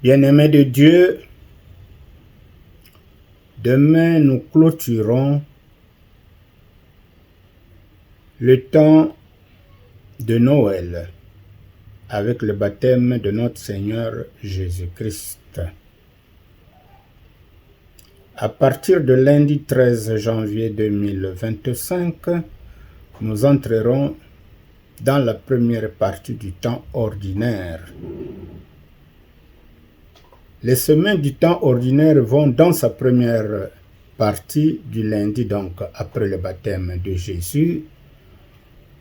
Bien-aimés de Dieu, demain nous clôturons le temps de Noël avec le baptême de notre Seigneur Jésus-Christ. À partir de lundi 13 janvier 2025, nous entrerons dans la première partie du temps ordinaire. Les semaines du temps ordinaire vont dans sa première partie du lundi, donc après le baptême de Jésus,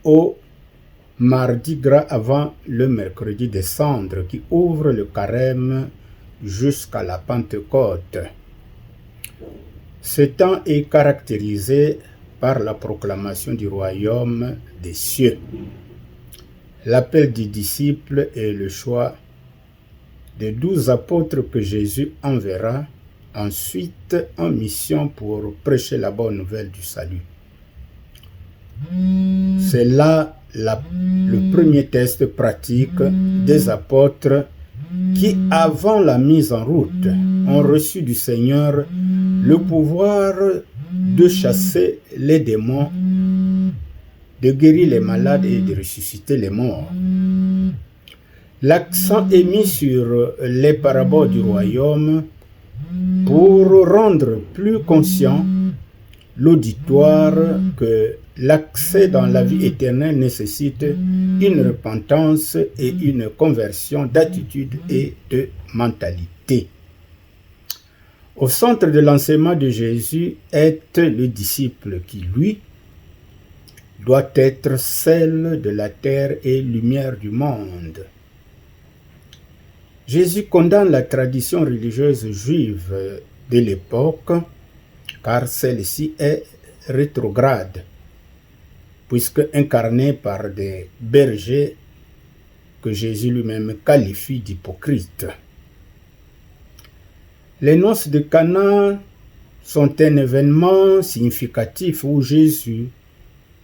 au mardi gras avant le mercredi des cendres qui ouvre le carême jusqu'à la Pentecôte. Ce temps est caractérisé par la proclamation du royaume des cieux, l'appel des disciples et le choix des 12 apôtres que Jésus enverra ensuite en mission pour prêcher la bonne nouvelle du salut. C'est là le premier test pratique des apôtres qui, avant la mise en route, ont reçu du Seigneur le pouvoir de chasser les démons, de guérir les malades et de ressusciter les morts. L'accent est mis sur les paraboles du royaume pour rendre plus conscient l'auditoire que l'accès dans la vie éternelle nécessite une repentance et une conversion d'attitude et de mentalité. Au centre de l'enseignement de Jésus est le disciple qui, lui, doit être sel de la terre et lumière du monde. Jésus condamne la tradition religieuse juive de l'époque, car celle-ci est rétrograde, puisque incarnée par des bergers que Jésus lui-même qualifie d'hypocrites. Les noces de Cana sont un événement significatif où Jésus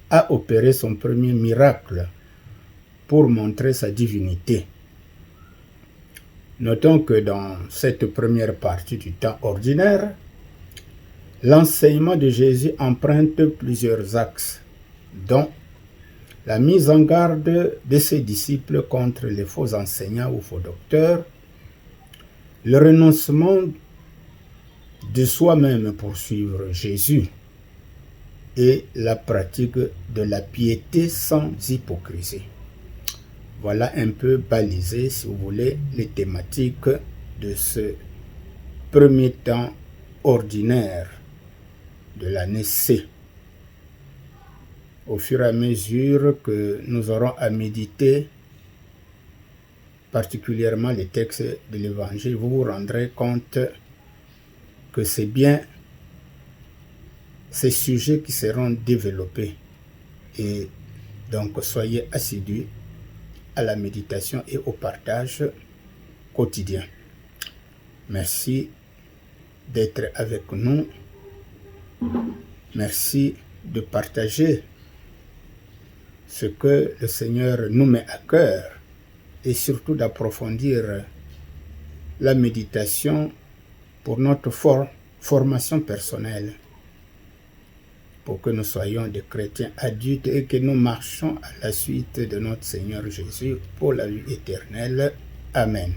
a opéré son premier miracle pour montrer sa divinité. Notons que dans cette première partie du temps ordinaire, l'enseignement de Jésus emprunte plusieurs axes, dont la mise en garde de ses disciples contre les faux enseignants ou faux docteurs, le renoncement de soi-même pour suivre Jésus et la pratique de la piété sans hypocrisie. Voilà un peu balisé, si vous voulez, les thématiques de ce premier temps ordinaire de l'année C. Au fur et à mesure que nous aurons à méditer particulièrement les textes de l'Évangile, vous vous rendrez compte que c'est bien ces sujets qui seront développés. Et donc, soyez assidus à la méditation et au partage quotidien. Merci d'être avec nous. Merci de partager ce que le Seigneur nous met à cœur et surtout d'approfondir la méditation pour notre formation personnelle, pour que nous soyons des chrétiens adultes et que nous marchions à la suite de notre Seigneur Jésus pour la vie éternelle. Amen.